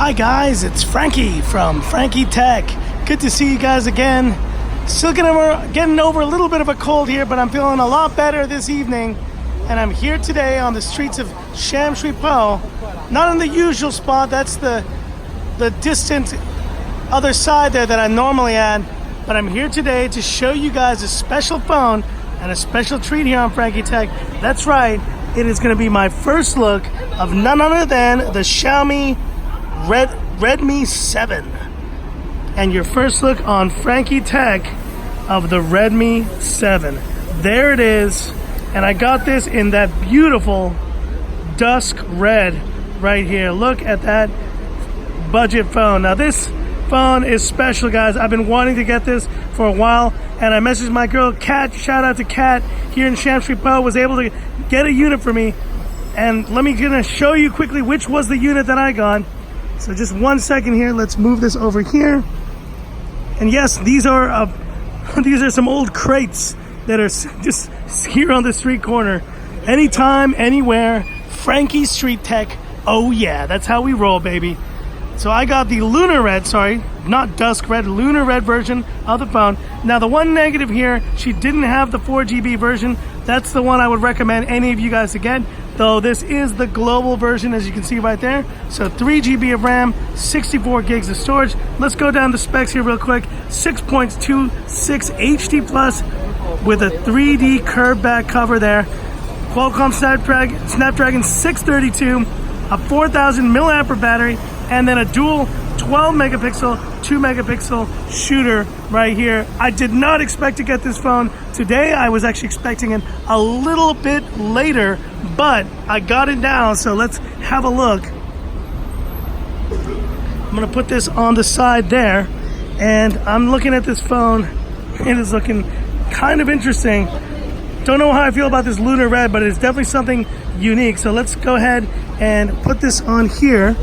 Hi guys, it's Frankie from Frankie Tech. Good to see you guys again. Still getting over a little bit of a cold here, but I'm feeling a lot better this evening. And I'm here today on the streets of Sham Shui Po. Not in the usual spot, that's the distant other side there that I'm normally at. But I'm here today to show you guys a special phone and a special treat here on Frankie Tech. That's right, it is going to be my first look of none other than the Xiaomi Redmi 7. And your first look on Frankie Tech of the Redmi 7. There it is. And I got this in that beautiful dusk red right here. Look at that budget phone. Now this phone is special, guys. I've been wanting to get this for a while, and I messaged my girl Kat. Shout out to Kat here in Sham Shui Po, was able to get a unit for me. And gonna show you quickly which was the unit that I got. So just 1 second here. Let's move this over here. And yes, these are some old crates that are just here on the street corner. Anytime, anywhere, Frankie Street Tech. Oh yeah, that's how we roll, baby. So I got the Lunar Red, sorry, not Dusk Red, Lunar Red version of the phone. Now the one negative here, she didn't have the 4GB version. That's the one I would recommend any of you guys to get, though this is the global version, as you can see right there. So 3GB of RAM, 64 gigs of storage. Let's go down the specs here real quick. 6.26 HD plus with a 3D curved back cover there. Qualcomm Snapdragon 632, a 4000 milliampere battery, and then a dual 12 megapixel, 2 megapixel shooter right here. I did not expect to get this phone today. I was actually expecting it a little bit later, but I got it now, so let's have a look. I'm gonna put this on the side there, and I'm looking at this phone. It is looking kind of interesting. Don't know how I feel about this Lunar Red, but it's definitely something unique. So let's go ahead and put this on here,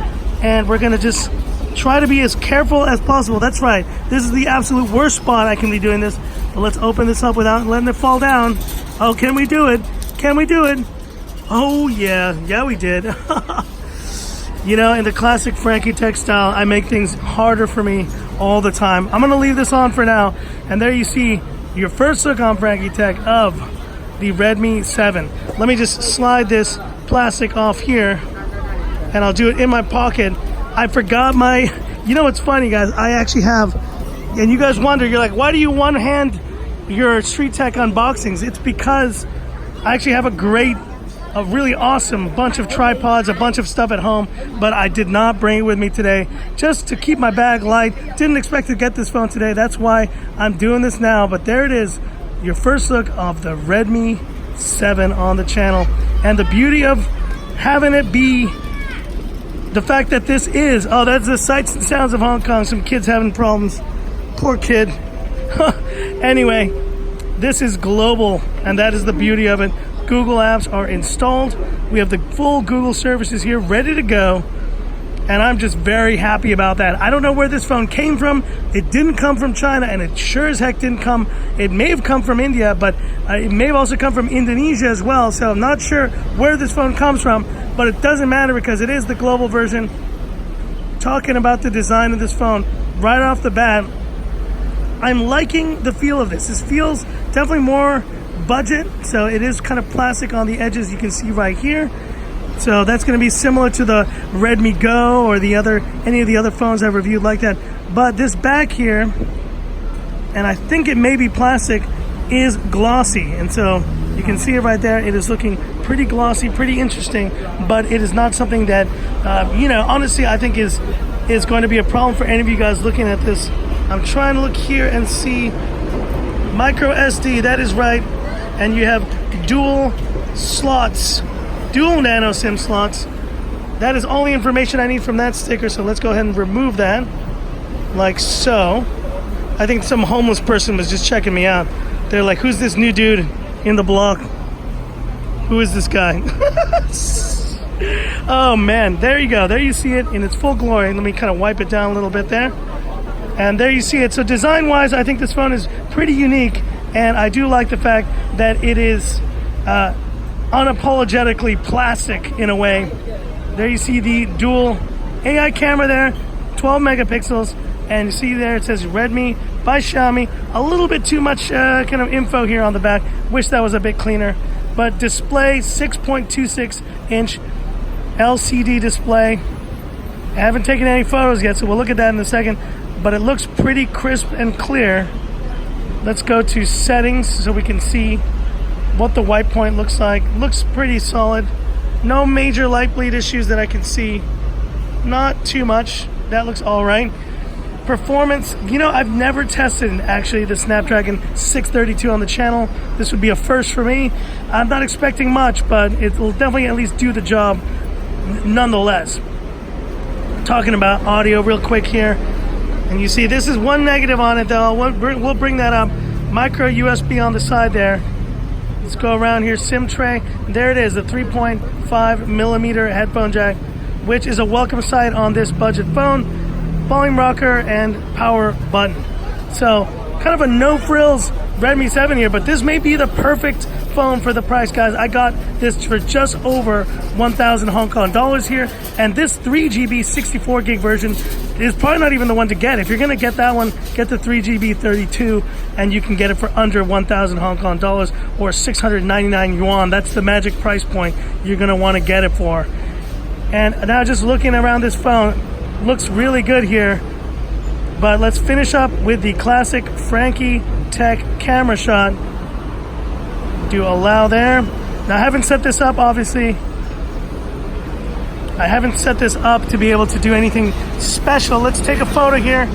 and we're gonna just try to be as careful as possible. That's right, this is the absolute worst spot I can be doing this. But let's open this up without letting it fall down. Oh, can we do it? Can we do it? Oh yeah, we did. You know, in the classic Frankie Tech style, I make things harder for me all the time. I'm gonna leave this on for now, and there you see your first look on Frankie Tech of the Redmi 7. Let me just slide this plastic off here, and I'll do it in my pocket. I forgot my, you know what's funny, guys? I actually have, and you guys wonder, you're like, why do you one hand your Street Tech unboxings? It's because I actually have a really awesome bunch of tripods, a bunch of stuff at home, but I did not bring it with me today just to keep my bag light. Didn't expect to get this phone today. That's why I'm doing this now. But there it is, your first look of the Redmi 7 on the channel. And the beauty of having it be the fact that this is, oh, that's the sights and sounds of Hong Kong. Some kids having problems. Poor kid. Anyway, this is global, and that is the beauty of it. Google apps are installed. We have the full Google services here ready to go, and I'm just very happy about that. I don't know where this phone came from. It didn't come from China, and it sure as heck didn't come. It may have come from India, but it may have also come from Indonesia as well, so I'm not sure where this phone comes from, but it doesn't matter because it is the global version. Talking about the design of this phone right off the bat, I'm liking the feel of this. This feels definitely more budget, so it is kind of plastic on the edges, you can see right here. So that's going to be similar to the Redmi Go or any of the other phones I've reviewed like that. But this back here, and I think it may be plastic, is glossy, and so you can see it right there. It is looking pretty glossy, pretty interesting, but it is not something that you know, honestly, I think is going to be a problem for any of you guys looking at this. I'm trying to look here and see micro SD, that is right. And you have dual slots, dual nano SIM slots. That is all the information I need from that sticker, so let's go ahead and remove that, like so. I think some homeless person was just checking me out. They're like, who's this new dude in the block? Who is this guy? Oh man, there you go. There you see it in its full glory. Let me kind of wipe it down a little bit there. And there you see it. So design-wise, I think this phone is pretty unique. And I do like the fact that it is unapologetically plastic in a way. There you see the dual AI camera there, 12 megapixels, and you see there it says Redmi by Xiaomi. A little bit too much kind of info here on the back. Wish that was a bit cleaner. But display, 6.26 inch LCD display. I haven't taken any photos yet, so we'll look at that in a second. But it looks pretty crisp and clear. Let's go to settings so we can see what the white point looks like. Looks pretty solid. No major light bleed issues that I can see. Not too much. That looks all right. Performance, you know, I've never tested actually the Snapdragon 632 on the channel. This would be a first for me. I'm not expecting much, but it will definitely at least do the job nonetheless. Talking about audio real quick here, and you see this is one negative on it though. We'll bring that up. Micro USB on the side there. Let's go around here. SIM tray. There it is, the 3.5 millimeter headphone jack, which is a welcome sight on this budget phone. Volume rocker and power button. So kind of a no frills Redmi 7 here, but this may be the perfect phone for the price, guys. I got this for just over 1,000 Hong Kong dollars here, and this 3GB 64 gig version is probably not even the one to get. If you're gonna get that one, get the 3GB 32, and you can get it for under 1,000 Hong Kong dollars or 699 yuan. That's the magic price point you're gonna want to get it for. And now just looking around this phone, looks really good here. But let's finish up with the classic Frankie Tech camera shot. Do allow there. Now I haven't set this up, obviously. I haven't set this up to be able to do anything special. Let's take a photo here.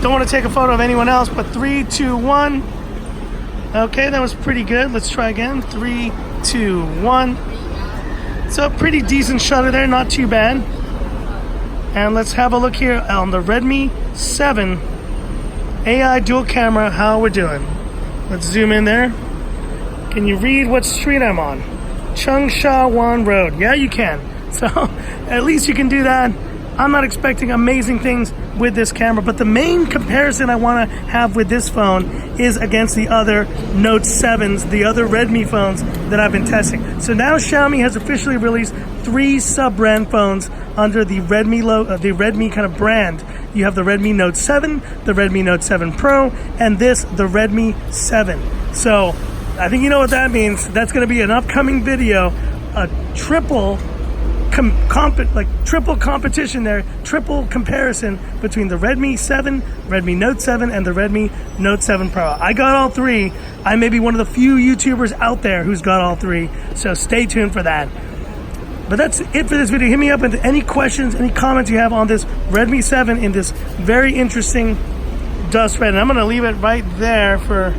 Don't want to take a photo of anyone else, but 3, 2, 1. Okay, that was pretty good. Let's try again. 3, 2, 1. So a pretty decent shutter there, not too bad. And let's have a look here on the Redmi 7 AI dual camera, how we're doing. Let's zoom in there. Can you read what street I'm on? Chengsha Wan Road. Yeah, you can. So at least you can do that. I'm not expecting amazing things with this camera, but the main comparison I want to have with this phone is against the other Note 7s, the other Redmi phones that I've been testing. So now Xiaomi has officially released 3 sub-brand phones under the Redmi kind of brand. You have the Redmi Note 7, the Redmi Note 7 Pro, and this, the Redmi 7. So I think you know what that means. That's going to be an upcoming video, a triple competition there, triple comparison between the Redmi 7, Redmi Note 7, and the Redmi Note 7 Pro. I got all 3. I may be one of the few YouTubers out there who's got all 3, so stay tuned for that. But that's it for this video. Hit me up with any questions, any comments you have on this Redmi 7 in this very interesting dust red. And I'm going to leave it right there for,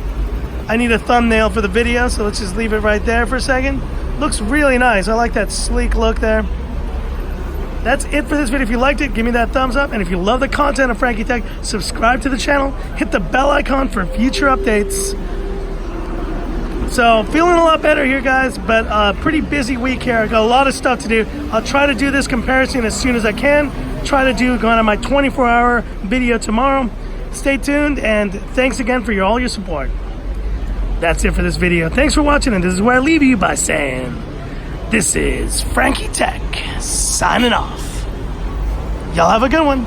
I need a thumbnail for the video, so let's just leave it right there for a second. Looks really nice. I like that sleek look there. That's it for this video. If you liked it, give me that thumbs up. And if you love the content of Frankie Tech, subscribe to the channel. Hit the bell icon for future updates. So, feeling a lot better here, guys, but a pretty busy week here. I got a lot of stuff to do. I'll try to do this comparison as soon as I can. Try to do going on my 24-hour video tomorrow. Stay tuned, and thanks again for all your support. That's it for this video. Thanks for watching, and this is where I leave you by saying, this is Frankie Tech signing off. Y'all have a good one.